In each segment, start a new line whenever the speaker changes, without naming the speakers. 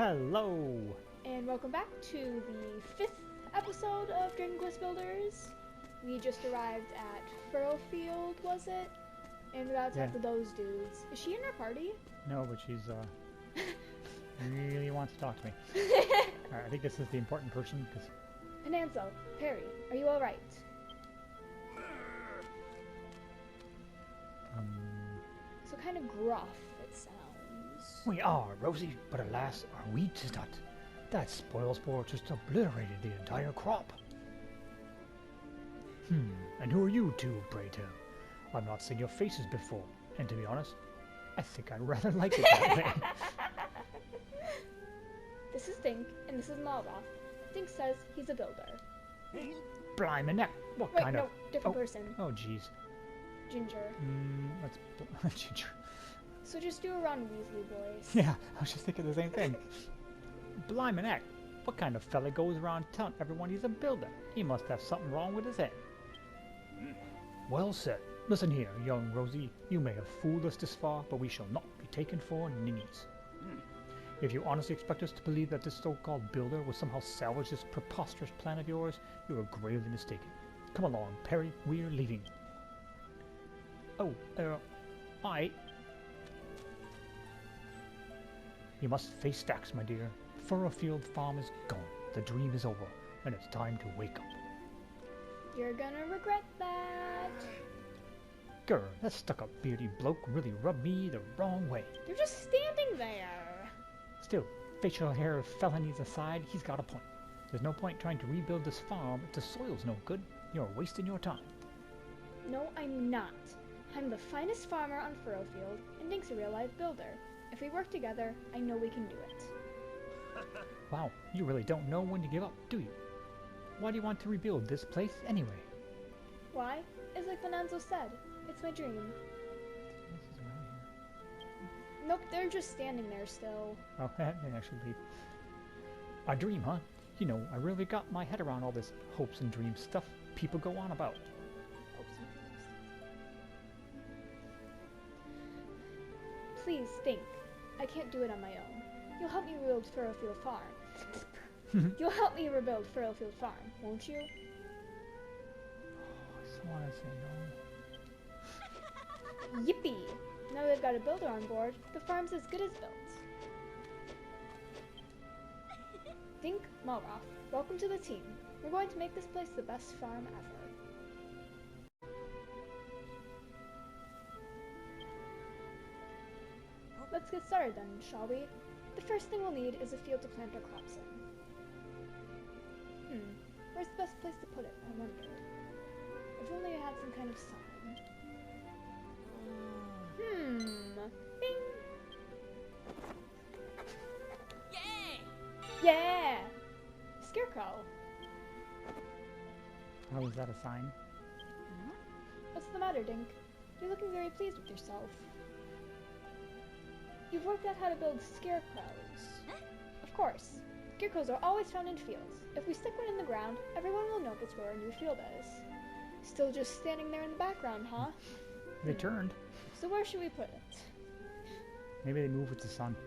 Hello!
And welcome back to the 5th episode of Dragon Quest Builders. We just arrived at Furrowfield, was it? And we're about to talk to those dudes. Is she in our party?
No, but she's, really wants to talk to me. Alright, I think this is the important person, because...
Ananso, Perry, are you alright? So kind of gruff, it sounds.
We are, Rosie, but alas, our wheat is not. That spoil spore just obliterated the entire crop. And who are you two, pray tell? I've not seen your faces before, and to be honest, I think I'd rather like it that way.
This is Dink, and this is Malroth. Dink says he's a builder.
Blimey neck, what
Wait,
kind
no,
of...
different person.
Oh, jeez.
Ginger.
That's... Ginger.
So just do a Ron Weasley voice.
Yeah, I was just thinking the same thing. Blimey neck, what kind of fella goes around telling everyone he's a builder? He must have something wrong with his head. Well said. Listen here, young Rosie. You may have fooled us this far, but we shall not be taken for ninnies. If you honestly expect us to believe that this so-called builder will somehow salvage this preposterous plan of yours, you are gravely mistaken. Come along, Perry, we're leaving. Oh, I... You must face facts, my dear. Furrowfield Farm is gone. The dream is over, and it's time to wake up.
You're gonna regret that.
Grr, that stuck-up beardy bloke really rubbed me the wrong way.
You're just standing there.
Still, facial hair felonies aside, he's got a point. There's no point trying to rebuild this farm if the soil's no good. You're wasting your time.
No, I'm not. I'm the finest farmer on Furrowfield, and Dink's a real-life builder. If we work together, I know we can do it.
Wow, you really don't know when to give up, do you? Why do you want to rebuild this place anyway?
Why? It's like Bonanzo said. It's my dream.
This is around here.
Nope, they're just standing there still.
Oh, they actually leave. A dream, huh? You know, I really got my head around all this hopes and dreams stuff people go on about.
Please, think. I can't do it on my own. You'll help me rebuild Furrowfield Farm. You'll help me rebuild Furrowfield Farm, won't you?
I just want to say no.
Yippee! Now they've got a builder on board, the farm's as good as built. Dink, Malroth, welcome to the team. We're going to make this place the best farm ever. Let's get started then, shall we? The first thing we'll need is a field to plant our crops in. Where's the best place to put it, I wonder? If only I had some kind of sign. Bing! Yeah! Scarecrow!
How is that a sign?
What's the matter, Dink? You're looking very pleased with yourself. You've worked out how to build scarecrows. Of course. Scarecrows are always found in fields. If we stick one in the ground, everyone will notice where our new field is. Still just standing there in the background, huh?
They turned.
So where should we put it?
Maybe they move with the sun.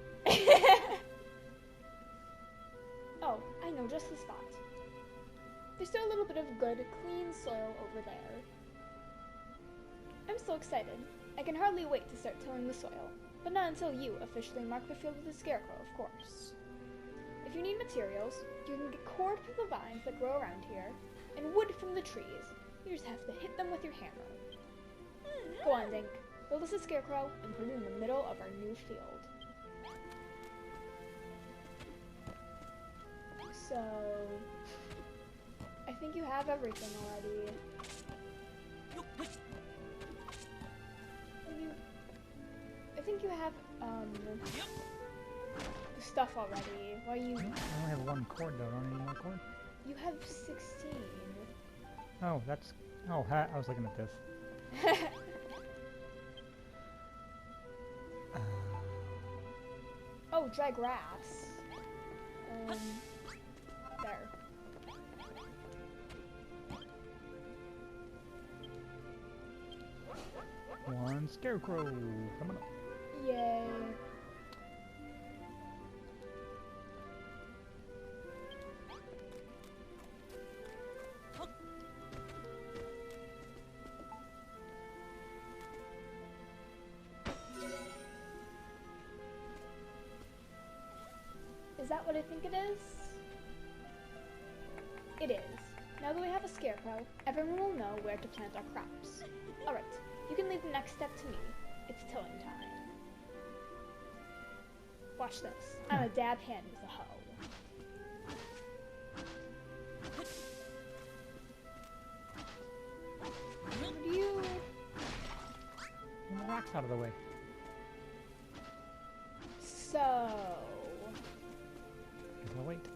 Oh, I know just the spot. There's still a little bit of good, clean soil over there. I'm so excited. I can hardly wait to start tilling the soil. But not until you officially mark the field with a scarecrow, of course. If you need materials, you can get cord from the vines that grow around here, and wood from the trees. You just have to hit them with your hammer. Go on, Dink. Build us a scarecrow and put it in the middle of our new field. So... I think you have everything already. I think you have, stuff already. Why you...
I only have one cord though. Don't I need more cord?
You have 16.
Oh, that's... Oh, I was looking at this.
Oh, dry grass. There.
One scarecrow coming up.
Yay. that what I think it is? It is. Now that we have a scarecrow, everyone will know where to plant our crops. Alright, you can leave the next step to me. It's tilling time. Watch this. I'm a dab hand with a hoe. What do you...
Move the rocks out of the way.
So...
Guess I'll wait.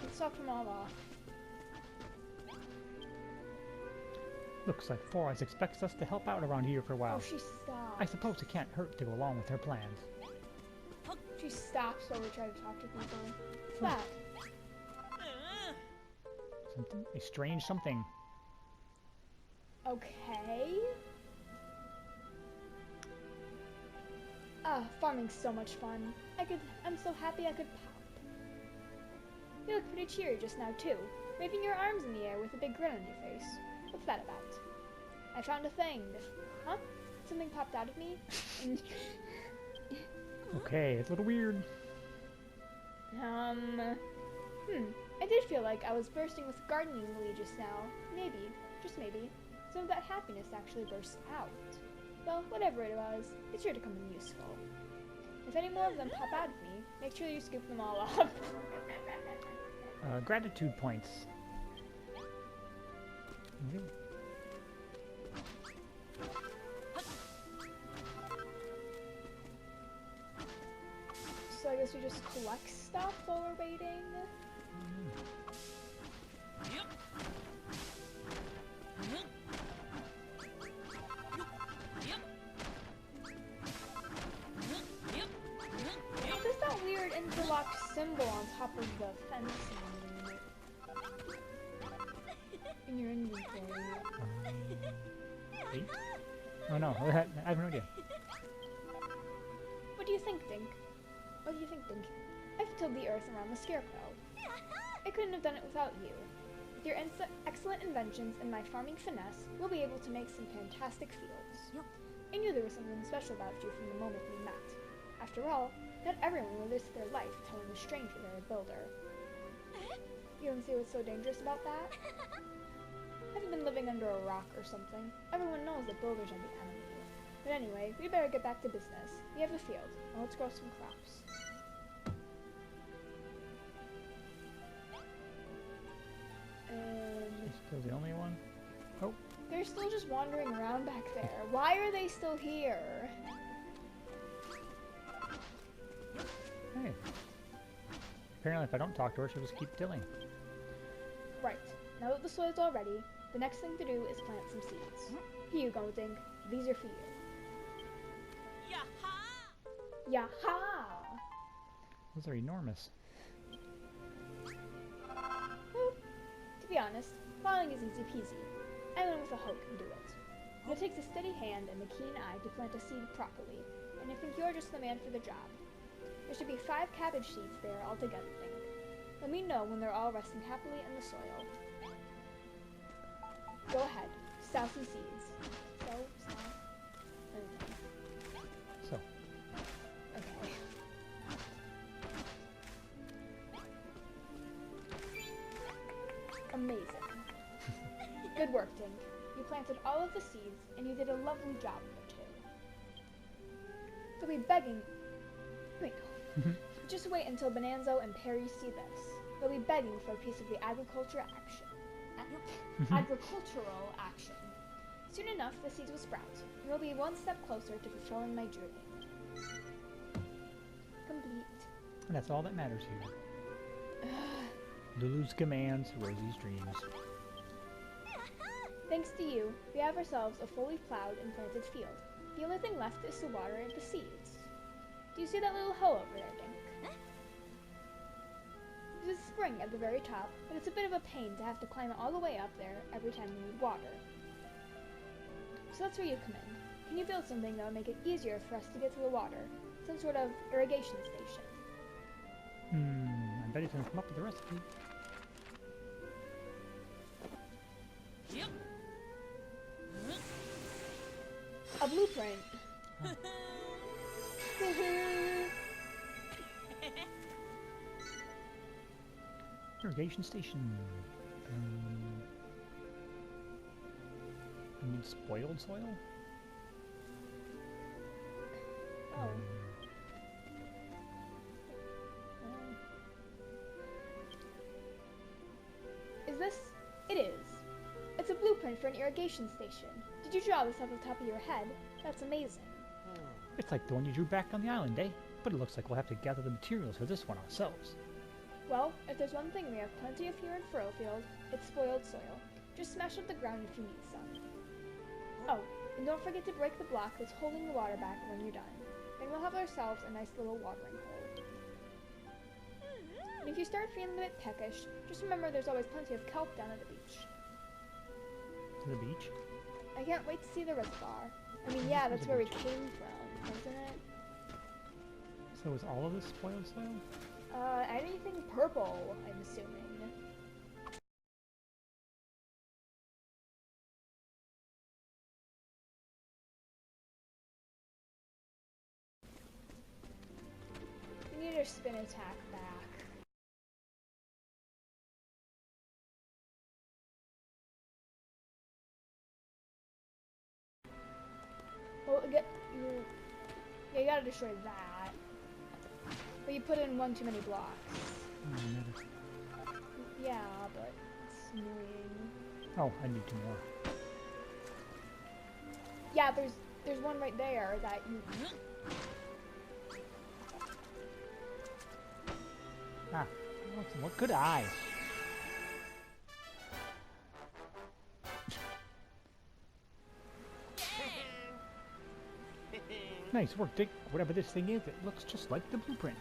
Let's talk them all off.
Looks like Four Eyes expects us to help out around here for a while.
Oh, she stopped.
I suppose it can't hurt to go along with her plans.
She stops while we try to talk to people. What's that?
Something? A strange something.
Okay. Ah, farming's so much fun. I'm so happy I could pop. You look pretty cheery just now too, waving your arms in the air with a big grin on your face. What's that about? I found a thing. Huh? Something popped out of me?
Okay, it's a little weird.
I did feel like I was bursting with gardening glee just now. Maybe, just maybe, some of that happiness actually bursts out. Well, whatever it was, it's sure to come in useful. If any more of them pop out of me, make sure you scoop them all up.
Gratitude points. Okay.
So I guess we just collect stuff while we're waiting. What does that weird interlocked symbol on top of the fence mean? In your inventory.
Eight? Oh no, I have no idea.
What do you think, Dink? What do you think, Dink? I've tilled the earth around the scarecrow. I couldn't have done it without you. With your excellent inventions and my farming finesse, we'll be able to make some fantastic fields. I knew there was something special about you from the moment we met. After all, not everyone will risk their life telling a stranger they're a builder. You don't see what's so dangerous about that? Have you been living under a rock or something? Everyone knows that builders are the enemy. But anyway, we better get back to business. We have a field, and let's grow some crops.
Still the only one? Oh.
They're still just wandering around back there. Why are they still here?
Hey. Apparently if I don't talk to her, she'll just keep tilling.
Right. Now that the soil's all ready, the next thing to do is plant some seeds. Here you go, Dink. These are for you. Yaha! Yaha!
Those are enormous.
Well, to be honest, plowing is easy peasy. Anyone with a hoe can do it. But it takes a steady hand and a keen eye to plant a seed properly, and I think you're just the man for the job. There should be 5 cabbage seeds there altogether, Dink. Let me know when they're all resting happily in the soil. Go ahead, sow some seeds.
So.
Okay. Amazing. Good work, Dink. You planted all of the seeds, and you did a lovely job of it, too. They'll be begging... Wait. Just wait until Bonanzo and Perry see this. They'll be begging for a piece of the agricultural action. Soon enough, the seeds will sprout, and we'll be one step closer to fulfilling my dream. Complete.
And that's all that matters here. Lulu's commands, Rosie's dreams.
Thanks to you, we have ourselves a fully plowed and planted field. The only thing left is to water the seeds. Do you see that little hoe over there, Dink? There's a spring at the very top, but it's a bit of a pain to have to climb all the way up there every time you need water. So that's where you come in. Can you build something that will make it easier for us to get to the water? Some sort of irrigation station.
I bet he's gonna come up with the recipe.
A blueprint.
Irrigation station. I need spoiled soil?
Oh. Is this? It is. It's a blueprint for an irrigation station. Did you draw this off the top of your head? That's amazing.
It's like the one you drew back on the island, eh? But it looks like we'll have to gather the materials for this one ourselves.
Well, if there's one thing we have plenty of here in Furrowfield, it's spoiled soil. Just smash up the ground if you need some. Oh, and don't forget to break the block that's holding the water back when you're done. Then we'll have ourselves a nice little watering hole. And if you start feeling a bit peckish, just remember there's always plenty of kelp down at the beach.
To the beach?
I can't wait to see the reservoir. I mean, yeah, that's where we came from, isn't it?
So is all of this spoiled soil?
Anything purple, I'm assuming. We need our spin attack back. Well, you gotta destroy that. But you put in one too many blocks. Yeah, but it's annoying.
Oh, I need 2 more.
Yeah, there's one right there that you...
Ah, what good eye. Nice work, Dink. Whatever this thing is, it looks just like the blueprint.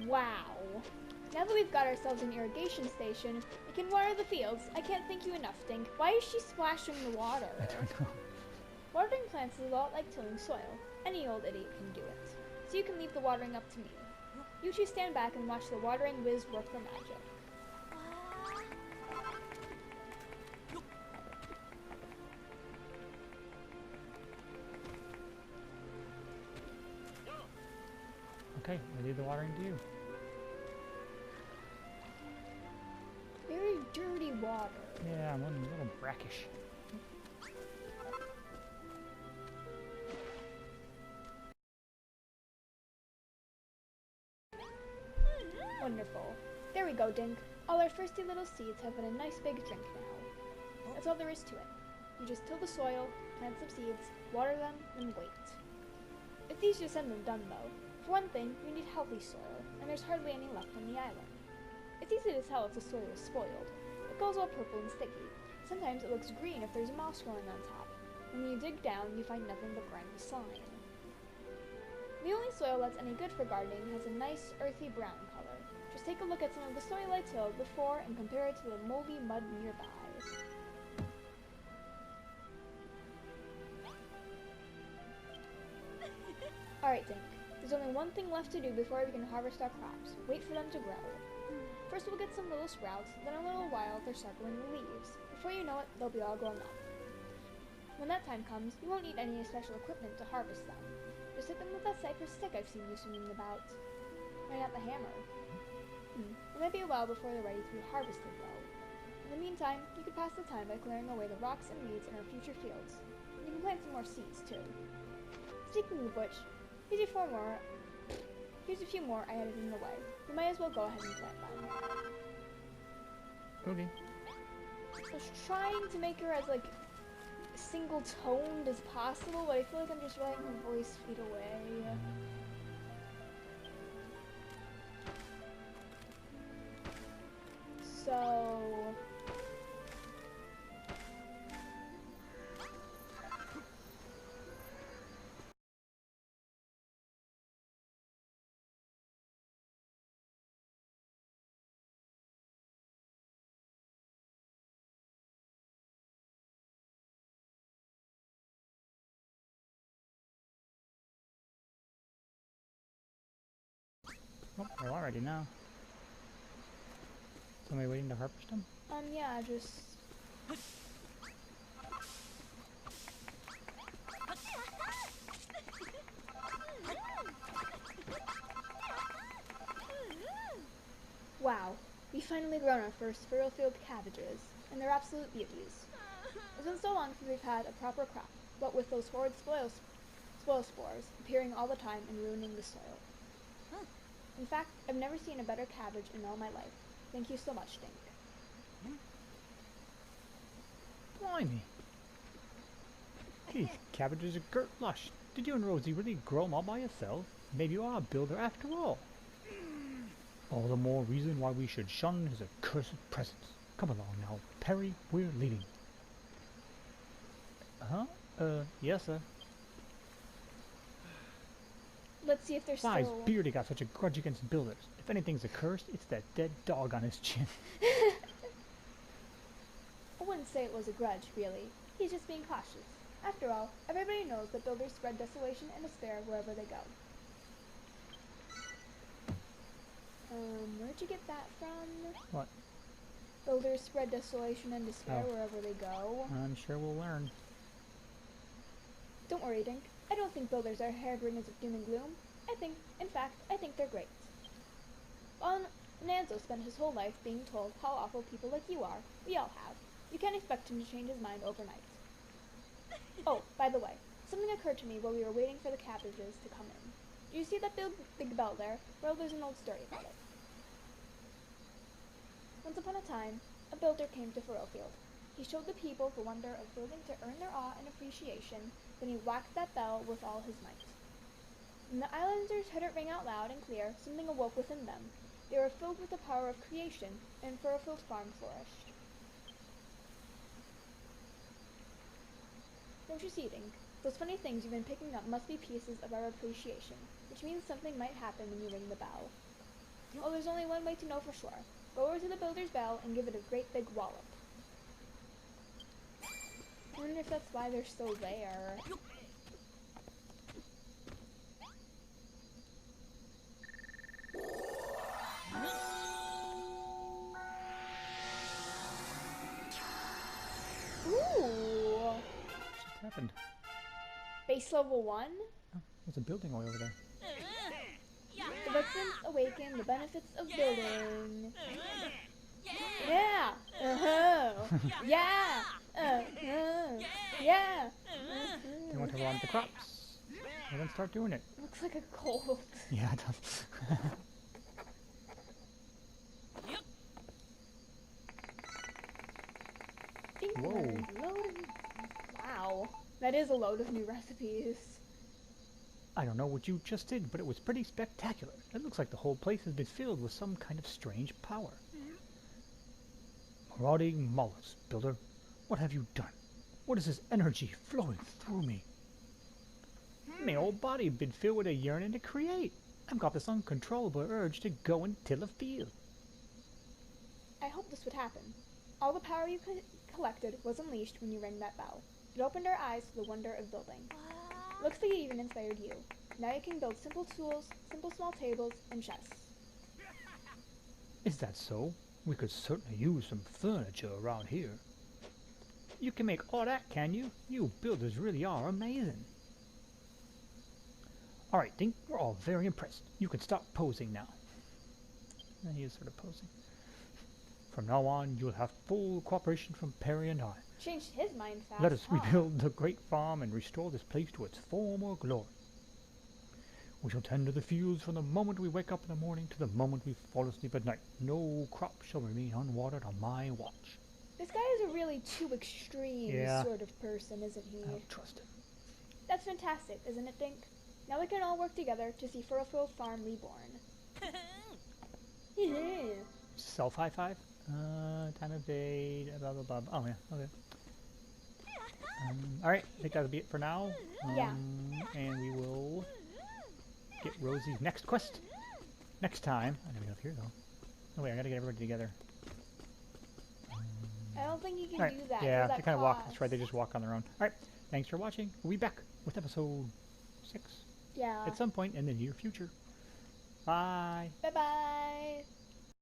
Wow. Now that we've got ourselves an irrigation station, we can water the fields. I can't thank you enough, Dink. Why is she splashing the water?
I don't know.
Watering plants is a lot like tilling soil. Any old idiot can do it. So you can leave the watering up to me. You two stand back and watch the watering whiz work for magic.
Okay, I leave the watering to you.
Very dirty water.
Yeah, I'm a little brackish.
Wonderful. There we go, Dink. All our thirsty little seeds have had a nice big drink now. That's all there is to it. You just till the soil, plant some seeds, water them, and wait. It's easy to send them done, though. For one thing, we need healthy soil, and there's hardly any left on the island. It's easy to tell if the soil is spoiled. It goes all purple and sticky. Sometimes it looks green if there's moss growing on top. When you dig down, you find nothing but grimy slime. The only soil that's any good for gardening has a nice, earthy brown color. Just take a look at some of the soil I tilled before and compare it to the moldy mud nearby. Alright, Dink. There's only one thing left to do before we can harvest our crops. Wait for them to grow. First we'll get some little sprouts, then in a little while they'll start growing the leaves. Before you know it, they'll be all grown up. When that time comes, you won't need any special equipment to harvest them. Just hit them with that cypress stick I've seen you swinging about. Why not the hammer? It might be a while before they're ready to be harvested, though. In the meantime, you could pass the time by clearing away the rocks and weeds in our future fields. You can plant some more seeds, too. Speaking of which, here's a few more I added in the way. You might as well go ahead and plant them.
Okay.
I was trying to make her as, single-toned as possible, but I feel like I'm just letting her voice fade away. So...
Oh, they're already now. Somebody waiting to harvest them?
yeah, just... We've finally grown our first Furrowfield cabbages, and they're absolute beauties. It's been so long since we've had a proper crop, what with those horrid spoil spores appearing all the time and ruining the soil. In fact, I've never seen a better cabbage in all my life. Thank you so much, Dink.
Blimey. These cabbages are girt lush. Did you and Rosie really grow them all by yourself? Maybe you are a builder after all. All the more reason why we should shun his accursed presence. Come along now, Perry, we're leaving. Yes, sir.
Let's see if there's
Why's
still...
Beardy got such a grudge against builders? If anything's accursed, it's that dead dog on his chin.
I wouldn't say it was a grudge, really. He's just being cautious. After all, everybody knows that builders spread desolation and despair wherever they go. Where'd you get that from?
What?
Builders spread desolation and despair
Oh.
wherever they go.
I'm sure we'll learn.
Don't worry, Dink. I don't think builders are harbingers of doom and gloom. In fact, I think they're great. While Nanzo spent his whole life being told how awful people like you are, we all have. You can't expect him to change his mind overnight. Oh, by the way, something occurred to me while we were waiting for the cabbages to come in. Do you see that big bell there? Well, there's an old story about it. Once upon a time, a builder came to Furrowfield. He showed the people the wonder of building to earn their awe and appreciation, then he whacked that bell with all his might. When the islanders heard it ring out loud and clear, something awoke within them. They were filled with the power of creation, and Furrowfield Farm flourished. Don't you see, Dink? Those funny things you've been picking up must be pieces of our appreciation, which means something might happen when you ring the bell. Well, there's only one way to know for sure. Go over to the builder's bell and give it a great big wallop. I wonder if that's why they're still there. Ooh!
What just happened?
Base level 1?
Oh, there's a building way over there.
The residents awaken the benefits of building. Yeah! Uh-huh! Yeah! Uh-huh! Yeah!
They want to run the crops. And then start doing it.
Looks like a cold.
Yeah, it does. Whoa.
Wow. That is a load of new recipes.
I don't know what you just did, but it was pretty spectacular. It looks like the whole place has been filled with some kind of strange power. Marauding mollusks, builder. What have you done? What is this energy flowing through me? My whole body been filled with a yearning to create. I've got this uncontrollable urge to go and till a field.
I hoped this would happen. All the power you collected was unleashed when you rang that bell. It opened our eyes to the wonder of building. Looks like it even inspired you. Now you can build simple tools, simple small tables, and chests.
Is that so? We could certainly use some furniture around here. You can make all that, can you? You builders really are amazing. Alright, Dink, we're all very impressed. You can stop posing now. He is sort of posing. From now on, you'll have full cooperation from Perry and I.
Changed his mind fast.
Let us
huh?
rebuild the great farm and restore this place to its former glory. We shall tend to the fields from the moment we wake up in the morning to the moment we fall asleep at night. No crop shall remain unwatered on my watch.
This guy is a really too extreme sort of person, isn't he?
I don't trust him.
That's fantastic, isn't it, Dink? Now we can all work together to see Furrowfield Farm reborn. Yeah.
Self high five? Time of day, blah blah blah. Oh yeah, okay. Alright, I think that'll be it for now.
Yeah.
And we will get Rosie's next quest next time. I gotta get up here though. Oh wait, I gotta get everybody together.
I don't think you can do that.
Yeah,
that
they kind of walk. That's
costs.
right, they just walk on their own. Alright, thanks for watching. We'll be back with episode 6
Yeah.
at some point in the near future. Bye.
Bye-bye.